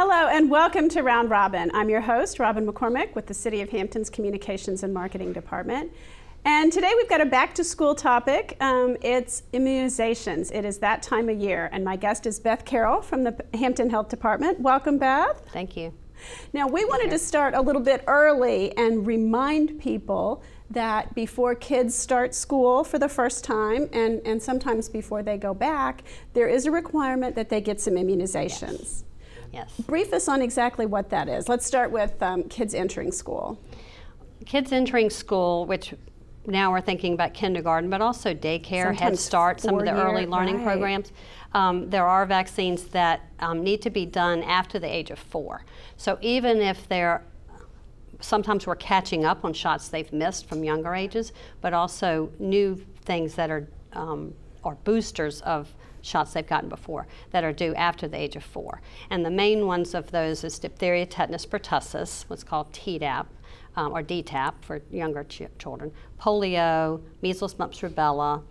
Hello and welcome to Round Robin. I'm your host, Robin McCormick with the City of Hampton's Communications and Marketing Department. And today we've got a back to school topic. It's immunizations. It is that time of year. And my guest is Beth Carroll from the Hampton Health Department. Welcome, Beth. Thank you. Now we wanted to start a little bit early and remind people that before kids start school for the first time and sometimes before they go back, there is a requirement that they get some immunizations. Yes. Brief us on exactly what that is. Let's start with kids entering school. Kids entering school, which now we're thinking about kindergarten, but also daycare, Sometimes Head Start, some of the early learning right. programs. There are vaccines that need to be done after the age of 4. So even if sometimes we're catching up on shots they've missed from younger ages, but also new things that are, or boosters of shots they've gotten before that are due after the age of 4. And the main ones of those is diphtheria, tetanus, pertussis, what's called Tdap, or DTaP for younger children, polio, measles, mumps, rubella,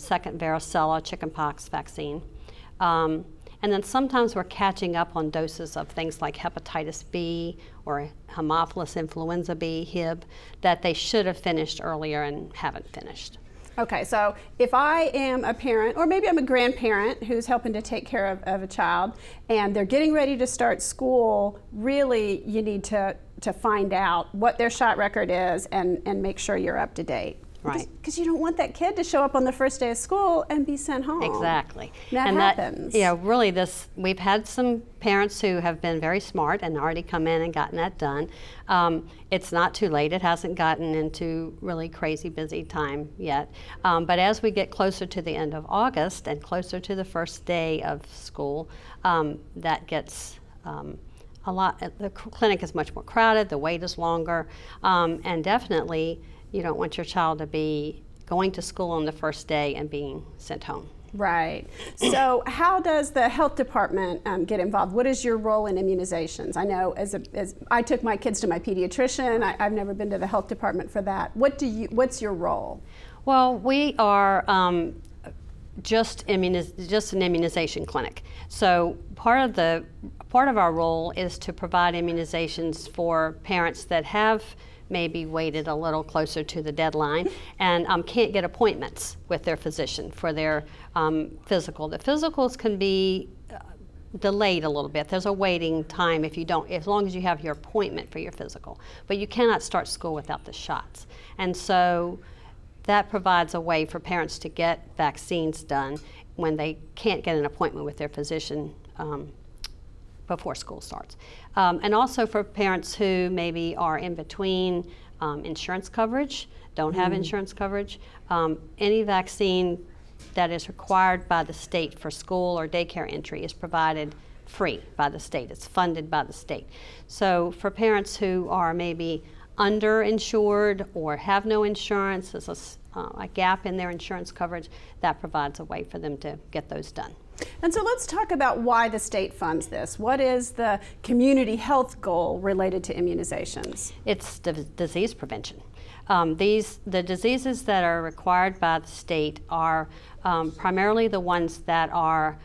second varicella, chickenpox vaccine. And then sometimes we're catching up on doses of things like hepatitis B or Haemophilus influenza B, Hib, that they should have finished earlier and haven't finished. Okay, so if I am a parent, or maybe I'm a grandparent who's helping to take care of a child, and they're getting ready to start school, really you need to find out what their shot record is and make sure you're up to date. Right. Because you don't want that kid to show up on the first day of school and be sent home. Exactly. That happens. Really we've had some parents who have been very smart and already come in and gotten that done. It's not too late. It hasn't gotten into really crazy busy time yet. But as we get closer to the end of August and closer to the first day of school, that gets a lot. The clinic is much more crowded, the wait is longer, and definitely you don't want your child to be going to school on the first day and being sent home. Right. So how does the health department get involved? What is your role in immunizations? I know as I took my kids to my pediatrician. I've never been to the health department for that. What's your role? Well, we are just an immunization clinic. So part of our role is to provide immunizations for parents that have maybe waited a little closer to the deadline and can't get appointments with their physician for their physical. The physicals can be delayed a little bit. There's a waiting time as long as you have your appointment for your physical. But you cannot start school without the shots. And so that provides a way for parents to get vaccines done when they can't get an appointment with their physician before school starts. And also for parents who maybe are in between insurance coverage, don't have insurance coverage, any vaccine that is required by the state for school or daycare entry is provided free by the state. It's funded by the state. So for parents who are maybe underinsured or have no insurance, there's a gap in their insurance coverage, that provides a way for them to get those done. And so let's talk about why the state funds this. What is the community health goal related to immunizations? It's disease prevention. The diseases that are required by the state are primarily the ones that are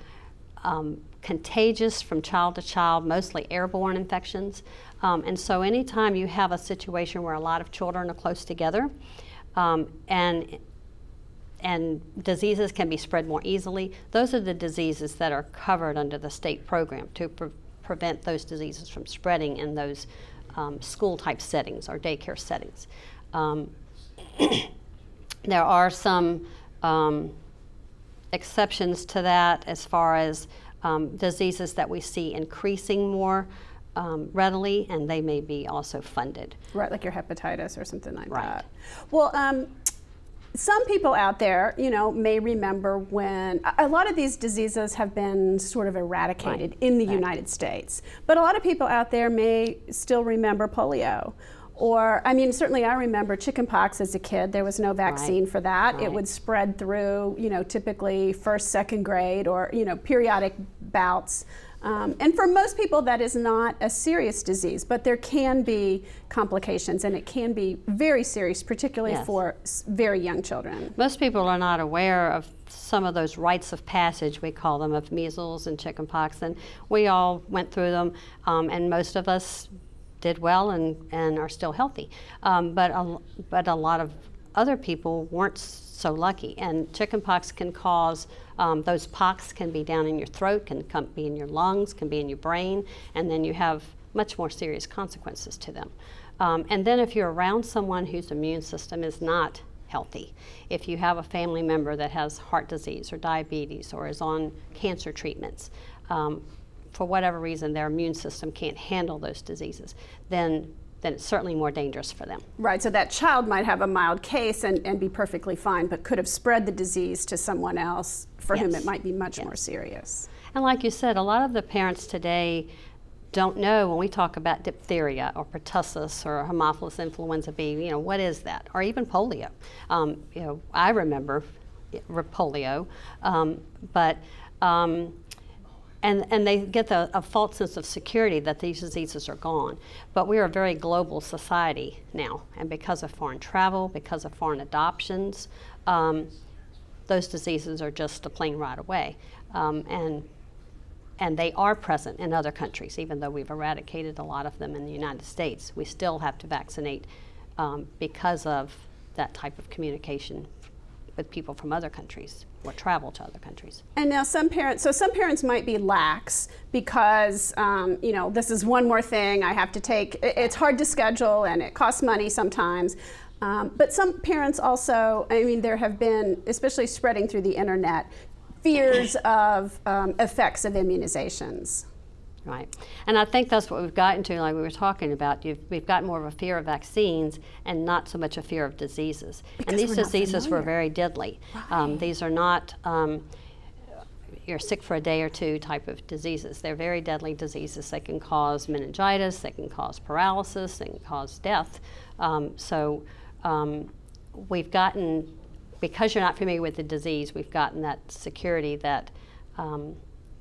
contagious from child to child, mostly airborne infections. And so anytime you have a situation where a lot of children are close together, and diseases can be spread more easily, those are the diseases that are covered under the state program to prevent those diseases from spreading in those school-type settings or daycare settings. There are some exceptions to that as far as diseases that we see increasing more readily, and they may be also funded. Right, like your hepatitis or something like Right. that. Well, some people out there, may remember when a lot of these diseases have been sort of eradicated in the United States. But a lot of people out there may still remember polio. Or, certainly I remember chickenpox as a kid. There was no vaccine for that. It would spread through, typically first, second grade or, periodic bouts. And for most people, that is not a serious disease, but there can be complications, and it can be very serious, particularly for very young children. Most people are not aware of some of those rites of passage, we call them, of measles and chickenpox, and we all went through them, and most of us did well and are still healthy. But a lot of other people weren't so lucky, and chickenpox can cause, those pox can be down in your throat, can be in your lungs, can be in your brain, and then you have much more serious consequences to them. And then if you're around someone whose immune system is not healthy, if you have a family member that has heart disease or diabetes or is on cancer treatments, for whatever reason their immune system can't handle those diseases, then it's certainly more dangerous for them. Right, so that child might have a mild case and be perfectly fine, but could have spread the disease to someone else for whom it might be much more serious. And like you said, a lot of the parents today don't know when we talk about diphtheria or pertussis or Haemophilus influenza B, what is that? Or even polio. I remember polio, and they get a false sense of security that these diseases are gone. But we are a very global society now, and because of foreign travel, because of foreign adoptions, those diseases are just a plane ride away. And they are present in other countries, even though we've eradicated a lot of them in the United States. We still have to vaccinate because of that type of communication with people from other countries or travel to other countries. And now some parents might be lax because, this is one more thing I have to take. It's hard to schedule and it costs money sometimes. But some parents also, there have been, especially spreading through the internet, fears of effects of immunizations. Right, and I think that's what we've gotten to, like we were talking about. We've got more of a fear of vaccines and not so much a fear of diseases. Because and these diseases were very deadly. Right. These are not you're sick for a day or two type of diseases. They're very deadly diseases. They can cause meningitis, they can cause paralysis, they can cause death. We've gotten, because you're not familiar with the disease, we've gotten that security that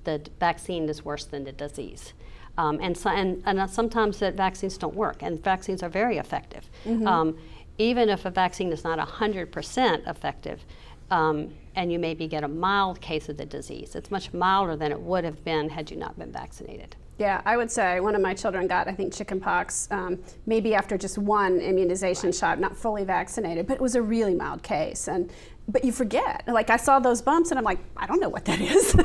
the vaccine is worse than the disease. And sometimes that vaccines don't work, and vaccines are very effective. Mm-hmm. Even if a vaccine is not 100% effective, and you maybe get a mild case of the disease, it's much milder than it would have been had you not been vaccinated. Yeah, I would say one of my children got, I think, chickenpox maybe after just one immunization shot, not fully vaccinated, but it was a really mild case. But you forget. Like, I saw those bumps and I'm like, I don't know what that is.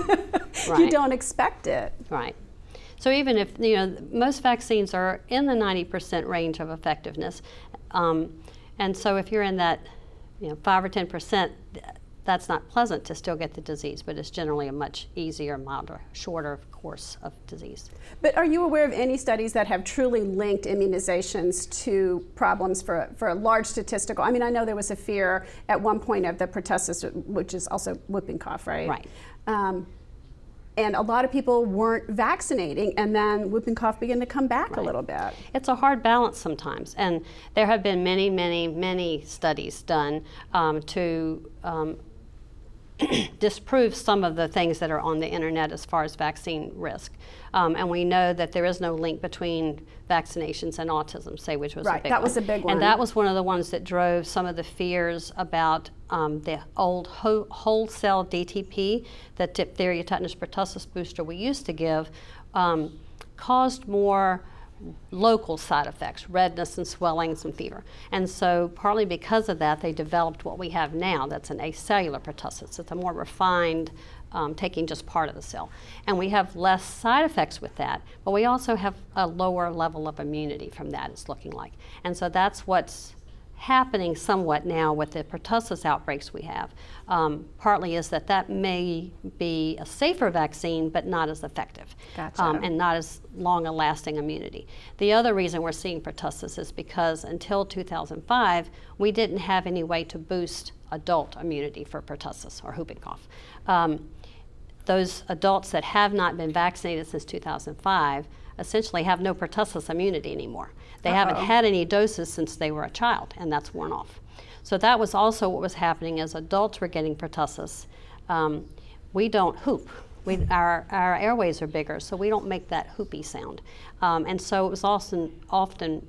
Right. You don't expect it. Right. So even if, most vaccines are in the 90% range of effectiveness, and so if you're in that 5 or 10%, that's not pleasant to still get the disease, but it's generally a much easier, milder, shorter course of disease. But are you aware of any studies that have truly linked immunizations to problems for a large statistical? I know there was a fear at one point of the pertussis, which is also whooping cough, right? Right. And a lot of people weren't vaccinating, and then whooping cough began to come back a little bit. It's a hard balance sometimes, and there have been many, many, many studies done to disprove some of the things that are on the internet as far as vaccine risk. And we know that there is no link between vaccinations and autism, say, which was a big one. That was a big one. And that was one of the ones that drove some of the fears about the old whole cell DTP, the diphtheria, tetanus, pertussis booster we used to give, caused more local side effects, redness and swellings and fever. And so partly because of that, they developed what we have now, that's an acellular pertussis. It's a more refined, taking just part of the cell. And we have less side effects with that, but we also have a lower level of immunity from that, it's looking like. And so that's what's happening somewhat now with the pertussis outbreaks we have. Partly is that may be a safer vaccine, but not as effective. Gotcha. And not as long a lasting immunity. The other reason we're seeing pertussis is because until 2005, we didn't have any way to boost adult immunity for pertussis or whooping cough. Those adults that have not been vaccinated since 2005 essentially have no pertussis immunity anymore. They haven't had any doses since they were a child, and that's worn off. So that was also what was happening as adults were getting pertussis. We don't hoop. Our airways are bigger, so we don't make that whoopee sound. And so it was often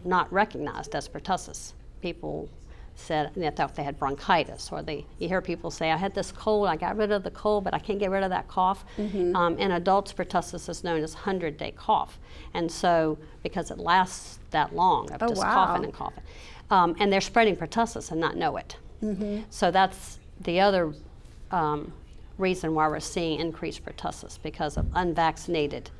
not recognized as pertussis. People said they thought they had bronchitis, or you hear people say, I had this cold, I got rid of the cold, but I can't get rid of that cough. In adults, pertussis is known as 100-day cough. And so, because it lasts that long of just coughing and coughing. And they're spreading pertussis and not know it. So that's the other reason why we're seeing increased pertussis, because of unvaccinated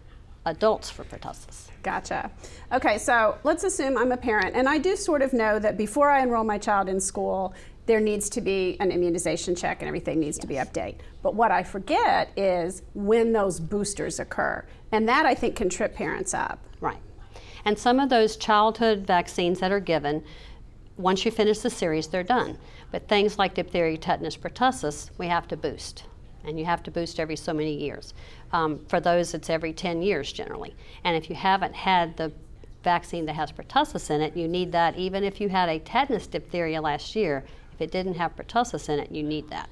adults for pertussis. Gotcha. Okay, so let's assume I'm a parent, and I do sort of know that before I enroll my child in school, there needs to be an immunization check and everything needs to be updated. But what I forget is when those boosters occur, and that I think can trip parents up. Right. And some of those childhood vaccines that are given, once you finish the series, they're done. But things like diphtheria, tetanus, pertussis, we have to boost. And you have to boost every so many years. For those, it's every 10 years generally. And if you haven't had the vaccine that has pertussis in it, you need that. Even if you had a tetanus diphtheria last year, if it didn't have pertussis in it, you need that.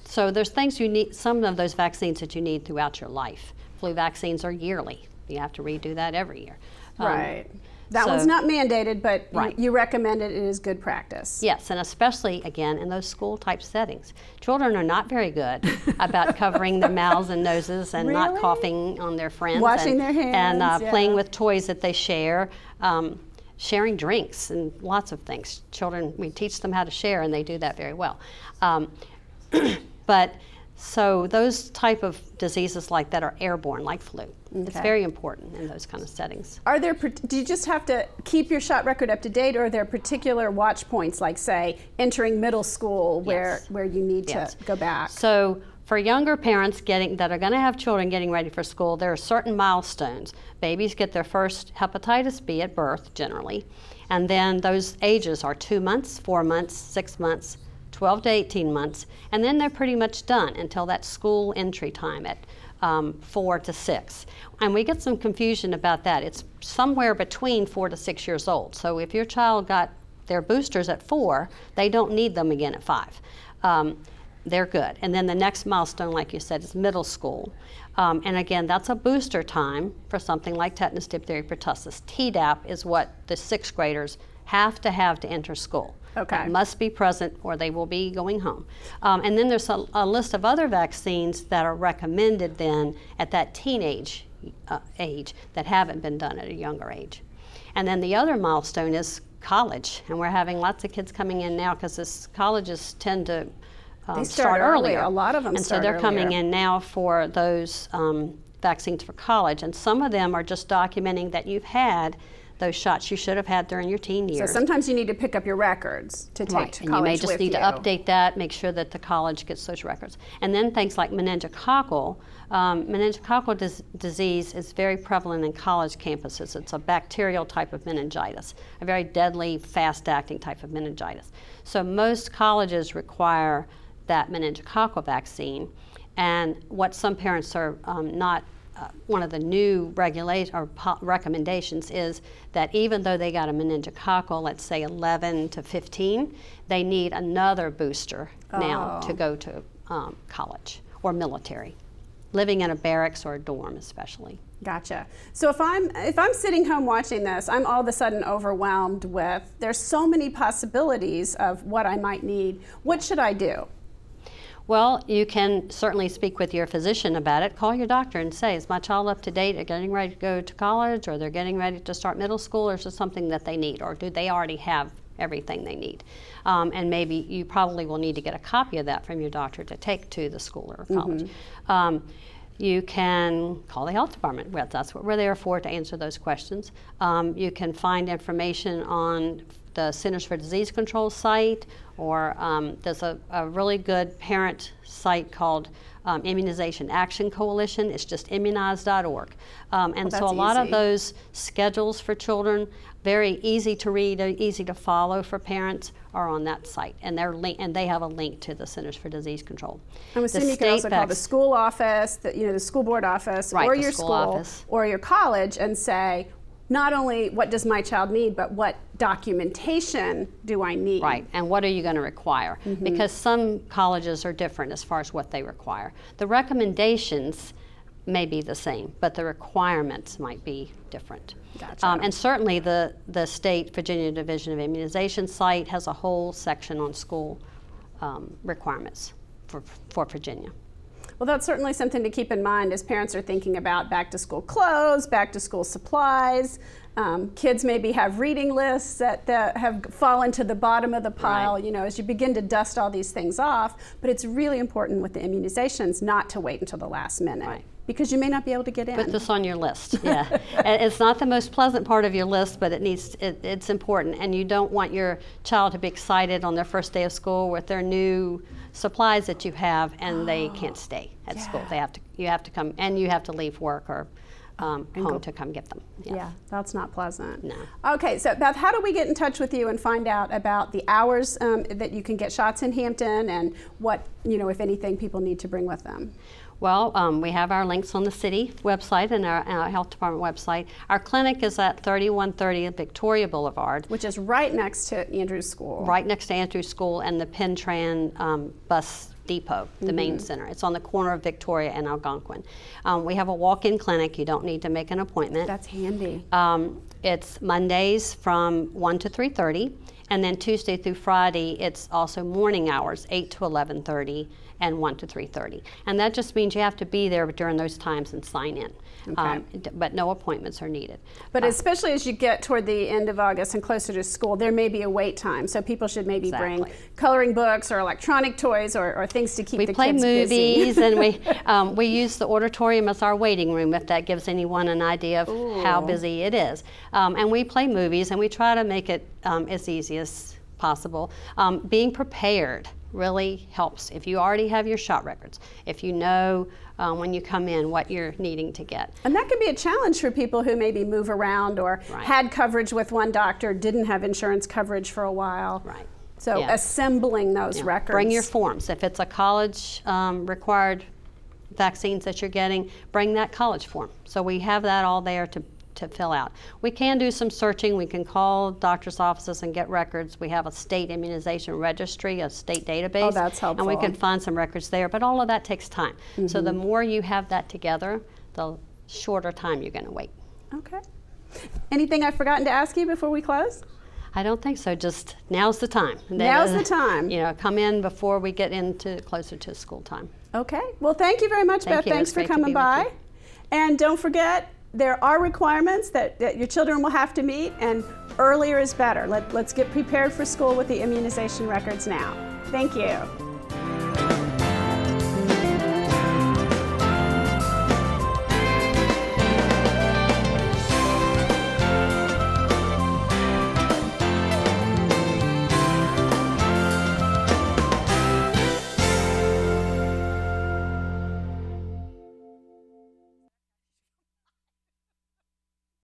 So there's things you need, some of those vaccines that you need throughout your life. Flu vaccines are yearly. You have to redo that every year. Right. That one's not mandated, but you recommend it. It is good practice. Yes, and especially, again, in those school-type settings. Children are not very good about covering their mouths and noses and not coughing on their friends. Washing their hands. And playing with toys that they share. Sharing drinks and lots of things. Children, we teach them how to share, and they do that very well. So those type of diseases like that are airborne, like flu. It's very important in those kind of settings. Do you just have to keep your shot record up to date, or are there particular watch points, like say entering middle school, where you need to go back? So for younger parents that are going to have children getting ready for school, there are certain milestones. Babies get their first hepatitis B at birth generally, and then those ages are 2 months, 4 months, 6 months, 12 to 18 months, and then they're pretty much done until that school entry time at 4 to 6. And we get some confusion about that. It's somewhere between 4 to 6 years old. So if your child got their boosters at 4, they don't need them again at 5. They're good. And then the next milestone, like you said, is middle school. And again, that's a booster time for something like tetanus, diphtheria, pertussis. Tdap is what the 6th graders have to enter school. Okay. Must be present or they will be going home. And then there's a list of other vaccines that are recommended then at that teenage age that haven't been done at a younger age. And then the other milestone is college. And we're having lots of kids coming in now because colleges tend to start earlier. A lot of them start earlier. And so they're coming in now for those vaccines for college. And some of them are just documenting that you've had those shots you should have had during your teen years. So sometimes you need to pick up your records to take to college with you. And you may just need to update that, make sure that the college gets those records. And then things like meningococcal. Meningococcal disease is very prevalent in college campuses. It's a bacterial type of meningitis, a very deadly, fast-acting type of meningitis. So most colleges require that meningococcal vaccine. And what some parents are not one of the new recommendations is that even though they got a meningococcal, let's say 11 to 15, they need another booster now to go to college or military, living in a barracks or a dorm especially. Gotcha. So if I'm sitting home watching this, I'm all of a sudden overwhelmed with, there's so many possibilities of what I might need. What should I do? Well, you can certainly speak with your physician about it. Call your doctor and say, is my child up to date at getting ready to go to college, or they're getting ready to start middle school, or is there something that they need, or do they already have everything they need? And maybe you probably will need to get a copy of that from your doctor to take to the school or college. You can call the health department. Well, that's what we're there for, to answer those questions. You can find information on the Centers for Disease Control site, or there's a really good parent site called Immunization Action Coalition. It's just immunize.org. And so a lot of those schedules for children, very easy to read, easy to follow for parents, are on that site. And they have a link to the Centers for Disease Control. I'm assuming you can also call the school office, the school board office, or your school, or your college, and say, not only what does my child need, but what documentation do I need? Right, and what are you going to require? Because some colleges are different as far as what they require. The recommendations may be the same, but the requirements might be different. Gotcha. And certainly the state Virginia Division of Immunization site has a whole section on school requirements for Virginia. Well, that's certainly something to keep in mind as parents are thinking about back to school clothes, back to school supplies. Kids maybe have reading lists that have fallen to the bottom of the pile, Right. you know, as you begin to dust all these things off. But it's really important with the immunizations not to wait until the last minute. Right. Because you may not be able to get in. Put this on your list, yeah. And it's not the most pleasant part of your list, but it's important. And you don't want your child to be excited on their first day of school with their new supplies that you have, and they can't stay at school. You have to come, and you have to leave work or home to come get them. Yes. Yeah, that's not pleasant. No. Okay, so Beth, how do we get in touch with you and find out about the hours that you can get shots in Hampton, and what, you know, if anything, people need to bring with them? Well, we have our links on the city website and our health department website. Our clinic is at 3130 Victoria Boulevard. Which is right next to Andrews School. Right next to Andrews School and the Pentran bus depot, the main center. It's on the corner of Victoria and Algonquin. We have a walk-in clinic. You don't need to make an appointment. That's handy. It's Mondays from 1 to 3:30, and then Tuesday through Friday, it's also morning hours, 8 to 11:30 and 1 to 3:30. And that just means you have to be there during those times and sign in. Okay. But no appointments are needed. But especially as you get toward the end of August and closer to school, there may be a wait time. So people should maybe bring coloring books or electronic toys or things to keep the kids busy. We play movies, and we use the auditorium as our waiting room, if that gives anyone an idea of how busy it is. And we play movies, and we try to make it as easy as possible. Being prepared really helps. If you already have your shot records, if you know when you come in what you're needing to get. And that can be a challenge for people who maybe move around or had coverage with one doctor, didn't have insurance coverage for a while. Right. So assembling those records. Bring your forms. If it's a college required vaccines that you're getting, bring that college form. So we have that all there to fill out. We can do some searching. We can call doctor's offices and get records. We have a state immunization registry, a state database. Oh, that's helpful. And we can find some records there, but all of that takes time. So the more you have that together, the shorter time you're going to wait. Okay. Anything I've forgotten to ask you before we close? I don't think so. Just now's the time. Now's the time. You know, come in before we get into closer to school time. Okay. Well, thank you very much, Beth. Thanks for coming by. And don't forget, there are requirements that your children will have to meet, and earlier is better. Let's get prepared for school with the immunization records now. Thank you.